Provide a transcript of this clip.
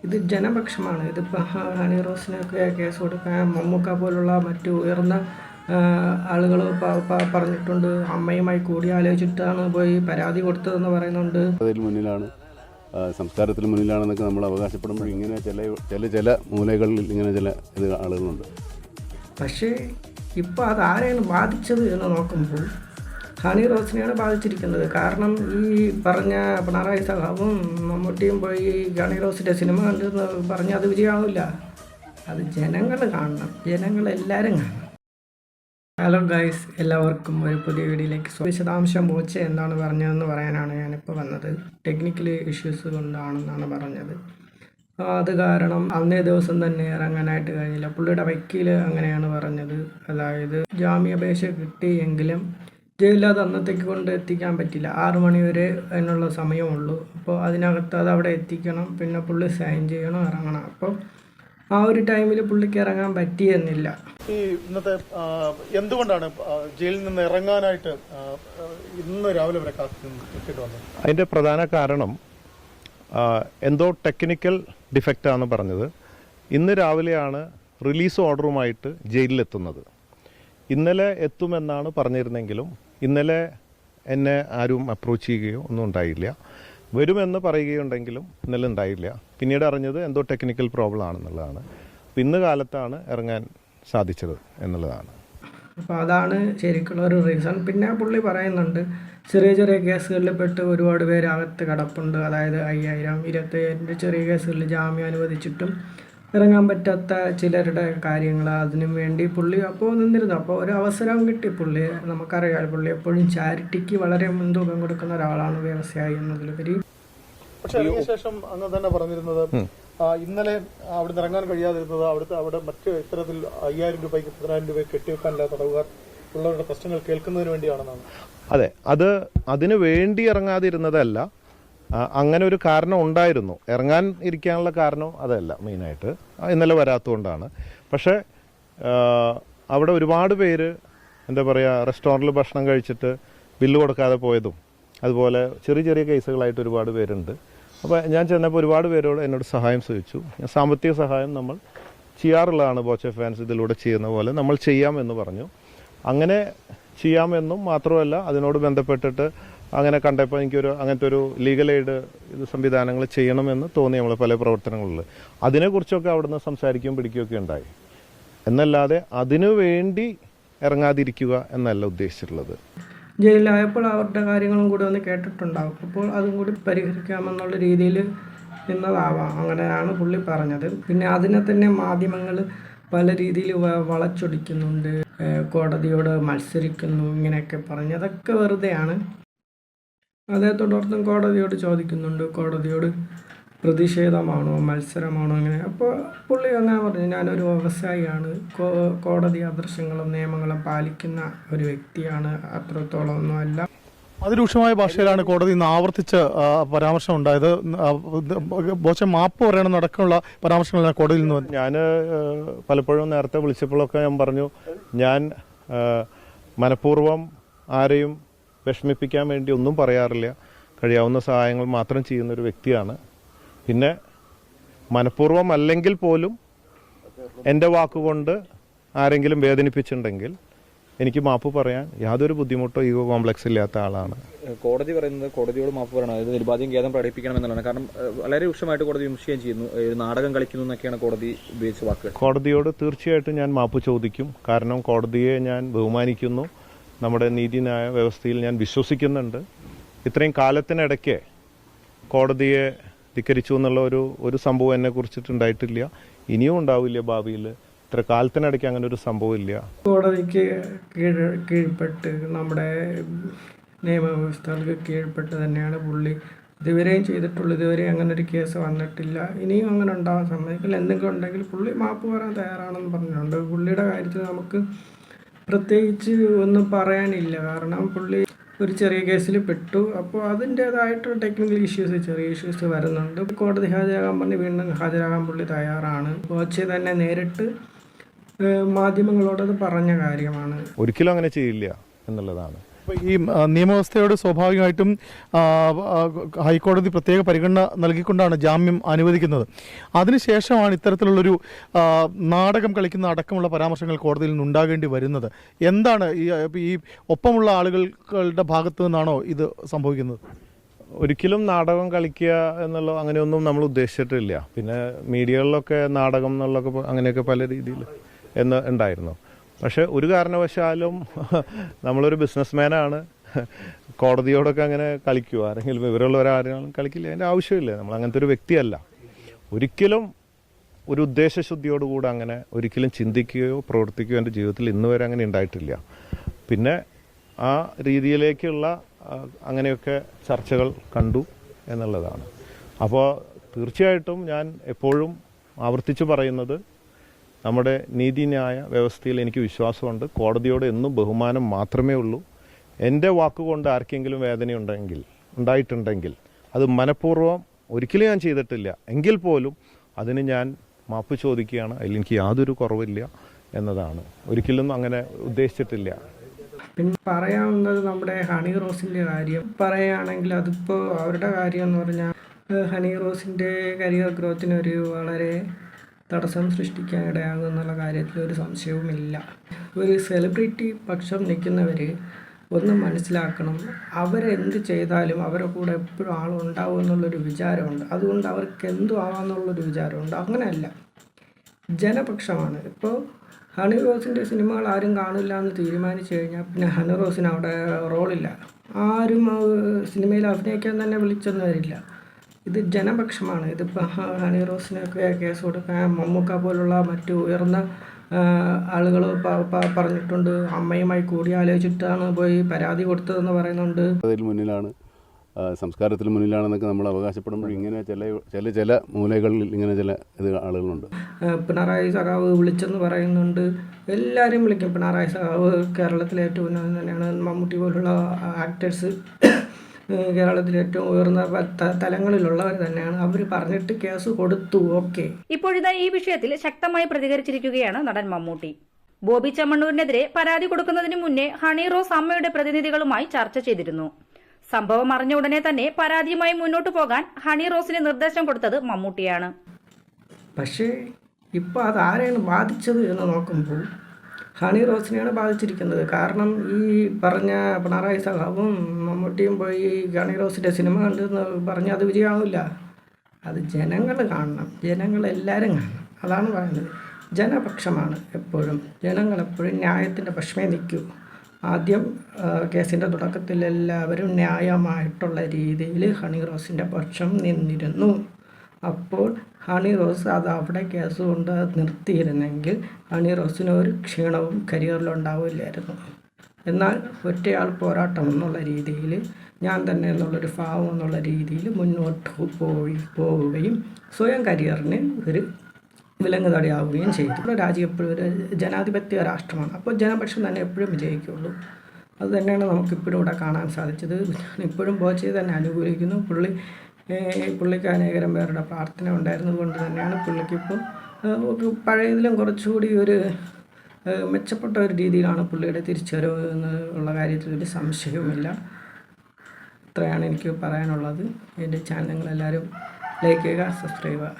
ഇത് ജനപക്ഷമാണ്. ഇതിപ്പോൾ honey റോസിനൊക്കെ case കൊടുക്കാൻ മമ്മൂക്ക പോലുള്ള മറ്റു ഉയർന്ന ആളുകൾ പറഞ്ഞിട്ടുണ്ട്. അമ്മയുമായി കൂടിയാലോചിച്ചിട്ടാണ് പോയി പരാതി കൊടുത്തതെന്ന് പറയുന്നുണ്ട്. അതിൽ മുന്നിലാണ്, സംസ്കാരത്തിൽ മുന്നിലാണെന്നൊക്കെ നമ്മൾ അവകാശപ്പെടുമ്പോൾ ഇങ്ങനെ ചില മൂലകളിൽ ഇങ്ങനെ ചില ആളുകളുണ്ട്. പക്ഷേ ഇപ്പോൾ അതാരെയാണ് ബാധിച്ചത് എന്ന് നോക്കുമ്പോൾ ഹണി റോസിനെയാണ് ബാധിച്ചിരിക്കുന്നത്. കാരണം ഈ പറഞ്ഞ പിണറായി സഖാവും മമ്മൂട്ടിയും പോയി ഹണി റോസിൻ്റെ സിനിമ കണ്ടെന്ന് പറഞ്ഞാൽ അത് വിജയമാവില്ല. അത് ജനങ്ങൾ കാണണം, ജനങ്ങളെല്ലാവരും കാണണം. ഹലോ ഗൈസ്, എല്ലാവർക്കും ഒരു പുതിയ വീഡിയോയിലേക്ക് വിശദാംശം ബോച്ചെ എന്താണ് പറഞ്ഞതെന്ന് പറയാനാണ് ഞാനിപ്പോൾ വന്നത്. ടെക്നിക്കൽ ഇഷ്യൂസ് കൊണ്ടാണെന്നാണ് പറഞ്ഞത്. അത് കാരണം അന്നേ ദിവസം തന്നെ ഇറങ്ങാനായിട്ട് കഴിഞ്ഞില്ല. പുള്ളിയുടെ വക്കീൽ അങ്ങനെയാണ് പറഞ്ഞത്. അതായത് ജാമ്യാപേക്ഷ കിട്ടിയെങ്കിലും ജയിലിൽ അന്നത്തേക്ക് കൊണ്ട് എത്തിക്കാൻ പറ്റില്ല. 6 മണി വരെ അതിനുള്ള സമയമുള്ളൂ. അപ്പോൾ അതിനകത്ത് അത് അവിടെ എത്തിക്കണം, പിന്നെ പുള്ളി സൈൻ ചെയ്യണം, ഇറങ്ങണം. അപ്പോൾ ആ ഒരു ടൈമിൽ പുള്ളിക്ക് ഇറങ്ങാൻ പറ്റിയെന്നില്ല. ഈ ഇന്നത്തെ എന്തുകൊണ്ടാണ് ജയിലിൽ നിന്ന് ഇറങ്ങാനായിട്ട് ഇന്ന് രാവിലെ വരെ കാത്തിട്ട് വന്നത്? അതിൻ്റെ പ്രധാന കാരണം എന്തോ ടെക്നിക്കൽ ഡിഫക്റ്റാണ് പറഞ്ഞത്. ഇന്ന് രാവിലെയാണ് റിലീസ് ഓർഡറുമായിട്ട് ജയിലിലെത്തുന്നത്. ഇന്നലെ എത്തുമെന്നാണ് പറഞ്ഞിരുന്നെങ്കിലും ഇന്നലെ എന്നെ ആരും അപ്രോച്ച് ചെയ്യുകയോ ഒന്നും ഉണ്ടായില്ല. വരുമെന്ന് പറയുകയുണ്ടെങ്കിലും ഇന്നലെ ഉണ്ടായില്ല. പിന്നീട് അറിഞ്ഞത് എന്തോ ടെക്നിക്കൽ പ്രോബ്ലം ആണെന്നുള്ളതാണ്. ഇന്ന് കാലത്താണ് ഇറങ്ങാൻ സാധിച്ചത് എന്നുള്ളതാണ്. അപ്പോൾ അതാണ് ശരിക്കുള്ള ഒരു റീസൺ. പിന്നെ പുള്ളി പറയുന്നുണ്ട് ചെറിയ ചെറിയ കേസുകളിൽ പെട്ട് ഒരുപാട് പേര് അകത്ത് കിടപ്പുണ്ട്. അതായത് 5000, 25 ചെറിയ കേസുകളിൽ ജാമ്യം അനുവദിച്ചിട്ടും ഇറങ്ങാൻ പറ്റാത്ത ചിലരുടെ കാര്യങ്ങൾ, അതിനു വേണ്ടി പുള്ളി അപ്പോൾ നിന്നിരുന്നു. അപ്പോൾ ഒരു അവസരം കിട്ടി. പുള്ളി നമുക്കറിയാം, പുള്ളി എപ്പോഴും ചാരിറ്റിക്ക് വളരെ മുൻതൂക്കം കൊടുക്കുന്ന ഒരാളാണ്, വ്യവസായി എന്നതിലുപരി. പക്ഷെ അതിനുശേഷം അങ്ങ് തന്നെ പറഞ്ഞിരുന്നത് ഇന്നലെ അവിടെ ഇറങ്ങാൻ കഴിയാതിരുന്നത് അവിടെ മറ്റ് ഇത്തരത്തിൽ 5000 രൂപയ്ക്ക് 10000 രൂപ കെട്ടിവെക്കാനില്ല തടവുകാർ ഉള്ളവരുടെ പ്രശ്നങ്ങൾ കേൾക്കുന്നതിന് വേണ്ടിയാണെന്നാണ്. അതെ, അതിനു വേണ്ടി ഇറങ്ങാതിരുന്നതല്ല. അങ്ങനെ ഒരു കാരണം ഉണ്ടായിരുന്നു. ഇറങ്ങാൻ ഇരിക്കാനുള്ള കാരണം അതല്ല മെയിനായിട്ട്, ഇന്നലെ വരാത്തതുകൊണ്ടാണ്. പക്ഷേ അവിടെ ഒരുപാട് പേര് എന്താ പറയുക, റെസ്റ്റോറൻറ്റിൽ ഭക്ഷണം കഴിച്ചിട്ട് ബില്ല് കൊടുക്കാതെ പോയതും അതുപോലെ ചെറിയ ചെറിയ കേസുകളായിട്ട് ഒരുപാട് പേരുണ്ട്. അപ്പോൾ ഞാൻ ചെന്നപ്പോൾ ഒരുപാട് പേരോട് എന്നോട് സഹായം ചോദിച്ചു. സാമ്പത്തിക സഹായം നമ്മൾ ചെയ്യാറുള്ളതാണ്, ബോച്ചെ ഫാൻസ് ഇതിലൂടെ ചെയ്യുന്ന പോലെ നമ്മൾ ചെയ്യാമെന്ന് പറഞ്ഞു. അങ്ങനെ ചെയ്യാമെന്നും മാത്രമല്ല, അതിനോട് ബന്ധപ്പെട്ടിട്ട് അങ്ങനെ കണ്ടപ്പോൾ എനിക്കൊരു അങ്ങനത്തെ ഒരു ലീഗൽ എയ്ഡ് സംവിധാനങ്ങൾ ചെയ്യണമെന്ന് തോന്നി. നമ്മൾ പല പ്രവർത്തനങ്ങളിൽ അതിനെക്കുറിച്ചൊക്കെ അവിടുന്ന് സംസാരിക്കുകയും പിടിക്കുകയൊക്കെ ഉണ്ടായി. എന്നല്ലാതെ അതിനു വേണ്ടി ഇറങ്ങാതിരിക്കുക എന്നല്ല ഉദ്ദേശിച്ചിട്ടുള്ളത്. ജയിലിലായപ്പോൾ അവരുടെ കാര്യങ്ങളും കൂടി ഒന്ന് കേട്ടിട്ടുണ്ടാവും. അപ്പോൾ അതും കൂടി പരിഹരിക്കാമെന്നുള്ള രീതിയിൽ നിന്നതാവാം, അങ്ങനെയാണ് പുള്ളി പറഞ്ഞത്. പിന്നെ അതിനെ തന്നെ മാധ്യമങ്ങൾ പല രീതിയിൽ വളച്ചൊടിക്കുന്നുണ്ട്, കോടതിയോട് മത്സരിക്കുന്നു, ഇങ്ങനെയൊക്കെ പറഞ്ഞ് അതൊക്കെ വെറുതെയാണ്. അതേ തുടർന്നും കോടതിയോട് ചോദിക്കുന്നുണ്ട്, കോടതിയോട് പ്രതിഷേധമാണോ മത്സരമാണോ ഇങ്ങനെ. അപ്പോൾ പുള്ളി അങ്ങനെ പറഞ്ഞു, ഞാനൊരു വ്യവസായിയാണ്, കോടതി ആദർശങ്ങളും നിയമങ്ങളും പാലിക്കുന്ന ഒരു വ്യക്തിയാണ്, അത്രത്തോളം ഒന്നും അല്ല. അതിരൂക്ഷമായ ഭാഷയിലാണ് കോടതി ഇന്ന് ആവർത്തിച്ച് പരാമർശം ഉണ്ടായത്. ബോച്ചെ മാപ്പ് പറയണമെന്നടക്കമുള്ള പരാമർശങ്ങളാണ് കോടതിയിൽ നിന്ന്. ഞാൻ പലപ്പോഴും നേരത്തെ വിളിച്ചപ്പോഴൊക്കെ ഞാൻ പറഞ്ഞു, ഞാൻ മനഃപൂർവ്വം ആരെയും വിഷമിപ്പിക്കാൻ വേണ്ടി ഒന്നും പറയാറില്ല, കഴിയാവുന്ന സഹായങ്ങൾ മാത്രം ചെയ്യുന്നൊരു വ്യക്തിയാണ്. പിന്നെ മനഃപൂർവ്വം അല്ലെങ്കിൽ പോലും എൻ്റെ വാക്കുകൊണ്ട് ആരെങ്കിലും വേദനിപ്പിച്ചിട്ടുണ്ടെങ്കിൽ എനിക്ക് മാപ്പ് പറയാൻ യാതൊരു ബുദ്ധിമുട്ടോ ഈഗോ കോംപ്ലക്സ് ഇല്ലാത്ത ആളാണ്. കോടതി പറയുന്നത് കോടതിയോട് മാപ്പ് പറയണം, അതായത് നിർബാധ്യം ഖേദം പ്രകടിപ്പിക്കണം എന്നുള്ളതാണ്. കാരണം വളരെ രൂക്ഷമായിട്ട് കോടതി വിമർശിക്കുകയും ചെയ്യുന്നു, നാടകം കളിക്കുന്നു എന്നൊക്കെയാണ് കോടതി ഉപയോഗിച്ച വാക്കുകൾ. കോടതിയോട് തീർച്ചയായിട്ടും ഞാൻ മാപ്പ് ചോദിക്കും. കാരണം കോടതിയെ ഞാൻ ബഹുമാനിക്കുന്നു, നമ്മുടെ നീതിന്യായ വ്യവസ്ഥയിൽ ഞാൻ വിശ്വസിക്കുന്നുണ്ട്. ഇത്രയും കാലത്തിനിടയ്ക്ക് കോടതിയെ ധിക്കരിച്ചു എന്നുള്ള ഒരു സംഭവം എന്നെ കുറിച്ചിട്ടുണ്ടായിട്ടില്ല, ഇനിയും ഉണ്ടാവില്ല ഭാവിയിൽ. ഇത്ര കാലത്തിനിടയ്ക്ക് അങ്ങനെ ഒരു സംഭവം ഇല്ല. കോടതിക്ക് കീഴ്പ്പെട്ട് നമ്മുടെ നിയമവ്യവസ്ഥകൾക്ക് കീഴ്പ്പെട്ട് തന്നെയാണ് പുള്ളി ഇതുവരെയും ചെയ്തിട്ടുള്ളത്. ഇതുവരെ അങ്ങനെ ഒരു കേസ് വന്നിട്ടില്ല, ഇനിയും അങ്ങനെ ഉണ്ടാകാൻ സമ്മതിക്കില്ല. എന്തെങ്കിലും ഉണ്ടെങ്കിൽ പുള്ളി മാപ്പ് പറയാൻ തയ്യാറാണെന്ന് പറഞ്ഞിട്ടുണ്ട്. പുള്ളിയുടെ കാര്യത്തിൽ നമുക്ക് പ്രത്യേകിച്ച് ഒന്നും പറയാനില്ല. കാരണം പുള്ളി ഒരു ചെറിയ കേസിൽ പെട്ടു. അപ്പോൾ അതിൻ്റേതായിട്ട് ടെക്നിക്കൽ ഇഷ്യൂസ്, ചെറിയ ഇഷ്യൂസ് വരുന്നുണ്ട്. കോടതി ഹാജരാകാൻ പറഞ്ഞ് വീണ്ടും ഹാജരാകാൻ പുള്ളി തയ്യാറാണ്. ബോച്ചെ തന്നെ നേരിട്ട് മാധ്യമങ്ങളോടത് പറഞ്ഞ കാര്യമാണ്. ഒരിക്കലും അങ്ങനെ ചെയ്യില്ല എന്നുള്ളതാണ്. ഈ നിയമവ്യവസ്ഥയോട് സ്വാഭാവികമായിട്ടും ഹൈക്കോടതി പ്രത്യേക പരിഗണന നൽകിക്കൊണ്ടാണ് ജാമ്യം അനുവദിക്കുന്നത്. അതിനുശേഷമാണ് ഇത്തരത്തിലുള്ളൊരു നാടകം കളിക്കുന്ന അടക്കമുള്ള പരാമർശങ്ങൾ കോടതിയിൽ നിന്ന് ഉണ്ടാകേണ്ടി വരുന്നത്. എന്താണ് ഈ ഒപ്പമുള്ള ആളുകളുടെ ഭാഗത്തു നിന്നാണോ ഇത് സംഭവിക്കുന്നത്? ഒരിക്കലും നാടകം കളിക്കുക എന്നുള്ള അങ്ങനെയൊന്നും നമ്മൾ ഉദ്ദേശിച്ചിട്ടില്ല. പിന്നെ മീഡിയകളിലൊക്കെ നാടകം എന്നുള്ളൊക്കെ അങ്ങനെയൊക്കെ പല രീതിയിൽ ഉണ്ടായിരുന്നു. പക്ഷെ ഒരു കാരണവശാലും നമ്മളൊരു ബിസിനസ്മാനാണ്, കോടതിയോടൊക്കെ അങ്ങനെ കളിക്കുക, ആരെങ്കിലും വിവരമുള്ളവരാരും കളിക്കില്ല. അതിൻ്റെ ആവശ്യമില്ല. നമ്മൾ അങ്ങനത്തെ ഒരു വ്യക്തിയല്ല. ഒരിക്കലും ഒരു ഉദ്ദേശശുദ്ധിയോടുകൂടെ അങ്ങനെ ഒരിക്കലും ചിന്തിക്കുകയോ പ്രവർത്തിക്കുകയോ എൻ്റെ ജീവിതത്തിൽ ഇന്ന് വരെ അങ്ങനെ ഉണ്ടായിട്ടില്ല. പിന്നെ ആ രീതിയിലേക്കുള്ള അങ്ങനെയൊക്കെ ചർച്ചകൾ കണ്ടു എന്നുള്ളതാണ്. അപ്പോൾ തീർച്ചയായിട്ടും ഞാൻ എപ്പോഴും ആവർത്തിച്ച് പറയുന്നത്, നമ്മുടെ നീതിന്യായ വ്യവസ്ഥയിൽ എനിക്ക് വിശ്വാസമുണ്ട്. കോടതിയോട് എന്നും ബഹുമാനം മാത്രമേ ഉള്ളൂ. എൻ്റെ വാക്കുകൊണ്ട് ആർക്കെങ്കിലും ഉണ്ടായിട്ടുണ്ടെങ്കിൽ അത് മനഃപൂർവ്വം ഒരിക്കലും ഞാൻ ചെയ്തിട്ടില്ല എങ്കിൽ പോലും അതിന് ഞാൻ മാപ്പ് ചോദിക്കുകയാണ്. അതിൽ എനിക്ക് യാതൊരു കുറവില്ല എന്നതാണ്. ഒരിക്കലും അങ്ങനെ ഉദ്ദേശിച്ചിട്ടില്ല. പിന്നെ പറയാവുന്നത് നമ്മുടെ ഹണി റോസിൻ്റെ കാര്യം പറയുകയാണെങ്കിൽ, അതിപ്പോൾ അവരുടെ കാര്യം എന്ന് പറഞ്ഞാൽ ഹണി റോസിൻ്റെ കരിയർ ഗ്രോത്തിനൊരു വളരെ തടസ്സം സൃഷ്ടിക്കാനിടയാകും എന്നുള്ള കാര്യത്തിൽ ഒരു സംശയവുമില്ല. ഒരു സെലിബ്രിറ്റി പക്ഷം നിൽക്കുന്നവർ ഒന്ന് മനസ്സിലാക്കണം, അവരെന്ത് ചെയ്താലും അവരുടെ കൂടെ എപ്പോഴും ആളുണ്ടാവും എന്നുള്ളൊരു വിചാരമുണ്ട്. അതുകൊണ്ട് അവർക്ക് എന്തും ആവാമെന്നുള്ളൊരു വിചാരമുണ്ട്. അങ്ങനെയല്ല, ജനപക്ഷമാണ്. ഇപ്പോൾ ഹണി റോസിൻ്റെ സിനിമകൾ ആരും കാണില്ല എന്ന് തീരുമാനിച്ചു കഴിഞ്ഞാൽ പിന്നെ ഹണി റോസിന് അവിടെ റോളില്ല. ആരും സിനിമയിൽ അഭിനയിക്കാൻ തന്നെ വിളിച്ചൊന്നും വരില്ല. ഇത് ജനപക്ഷമാണ്. ഇതിപ്പോൾ ഹണി റോസിനൊക്കെ കേസ് കൊടുക്കാൻ മമ്മൂക്ക പോലുള്ള മറ്റു ഉയർന്ന ആളുകൾ പറഞ്ഞിട്ടുണ്ട്. അമ്മയുമായി കൂടിയാലോചിച്ചിട്ടാണ് പോയി പരാതി കൊടുത്തതെന്ന് പറയുന്നുണ്ട്. അതിൽ മുന്നിലാണ്, സംസ്കാരത്തിൽ മുന്നിലാണെന്നൊക്കെ നമ്മൾ അവകാശപ്പെടുമ്പോൾ ഇങ്ങനെ ചില മൂലകളിൽ ഇങ്ങനെ ചില ആളുകളുണ്ട്. പിണറായി സഖാവ് വിളിച്ചെന്ന് പറയുന്നുണ്ട്. എല്ലാവരും വിളിക്കും. പിണറായി സഖാവ് കേരളത്തിലെ ഏറ്റവും ഉന്നതൻ തന്നെയാണ്. മമ്മൂട്ടി പോലുള്ള ആക്ടേഴ്സ് കേരളത്തിലെ ഏറ്റവും ഉയർന്ന തലങ്ങളിലുള്ളവർ തന്നെയാണ്. അവർ പറഞ്ഞിട്ട് കേസ് കൊടുത്തു. ഓക്കെ. ഇപ്പോഴിതാ ഈ വിഷയത്തിൽ ശക്തമായി പ്രതികരിച്ചിരിക്കുകയാണ് നടൻ മമ്മൂട്ടി. ബോബി ചെമ്മണ്ണൂരിനെതിരെ പരാതി കൊടുക്കുന്നതിന് മുന്നേ ഹണി റോസ് അമ്മയുടെ പ്രതിനിധികളുമായി ചർച്ച ചെയ്തിരുന്നു. സംഭവം അറിഞ്ഞ ഉടനെ തന്നെ പരാതിയുമായി മുന്നോട്ടു പോകാൻ ഹണി റോസിന് നിർദ്ദേശം കൊടുത്തത് മമ്മൂട്ടിയാണ്. പക്ഷേ ഇപ്പോൾ അത് ആരെയാണ് ബാധിച്ചത് എന്ന് നോക്കുമ്പോൾ ഹണി റോസിനെയാണ് ബാധിച്ചിരിക്കുന്നത്. കാരണം ഈ പറഞ്ഞ പിണറായി സഖാവും മമ്മൂട്ടിയും പോയി ഹണി റോസിൻ്റെ സിനിമ കണ്ടെന്ന് പറഞ്ഞാൽ അത് വിജയമാവില്ല. അത് ജനങ്ങൾ കാണണം, ജനങ്ങളെല്ലാവരും കാണണം. അതാണ് പറയുന്നത്. ജനപക്ഷമാണ് എപ്പോഴും. ജനങ്ങളെപ്പോഴും ന്യായത്തിൻ്റെ പക്ഷമേ നിൽക്കൂ. ആദ്യം കേസിൻ്റെ തുടക്കത്തിൽ എല്ലാവരും ന്യായമായിട്ടുള്ള രീതിയിൽ ഹണി റോസിൻ്റെ പക്ഷം നിന്നിരുന്നു. അപ്പോൾ ഹണി റോസ് അത് അവിടെ കേസ് കൊണ്ട് നിർത്തിയിരുന്നെങ്കിൽ ഹണി റോസിന് ഒരു ക്ഷീണവും കരിയറിലുണ്ടാവില്ലായിരുന്നു. എന്നാൽ ഒറ്റയാൾ പോരാട്ടം എന്നുള്ള രീതിയിൽ, ഞാൻ തന്നെ എന്നുള്ളൊരു ഭാവം എന്നുള്ള രീതിയിൽ മുന്നോട്ട് പോവുകയും സ്വയം കരിയറിന് ഒരു വിലങ്ങ് തടയാവുകയും ചെയ്തു. രാജ്യം എപ്പോഴും ഒരു ജനാധിപത്യ രാഷ്ട്രമാണ്. അപ്പോൾ ജനപക്ഷം തന്നെ എപ്പോഴും വിജയിക്കുള്ളൂ. അത് തന്നെയാണ് നമുക്കിപ്പോഴും ഇവിടെ കാണാൻ സാധിച്ചത്. ഇപ്പോഴും ബോച്ചയെ തന്നെ അനുകൂലിക്കുന്നു. പുള്ളിക്ക് അനേകം പേരുടെ പ്രാർത്ഥന ഉണ്ടായിരുന്നത് കൊണ്ട് തന്നെയാണ് പുള്ളിക്കിപ്പോൾ പഴയതിലും കുറച്ചുകൂടി ഒരു മെച്ചപ്പെട്ട ഒരു രീതിയിലാണ് പുള്ളിയുടെ തിരിച്ചുവരവ് എന്നുള്ള കാര്യത്തിൽ ഒരു സംശയവുമില്ല. ഇത്രയാണ് എനിക്ക് പറയാനുള്ളത്. എൻ്റെ ചാനൽ നിങ്ങളെല്ലാവരും ലൈക്ക് ചെയ്യുക, സബ്സ്ക്രൈബ് ചെയ്യുക.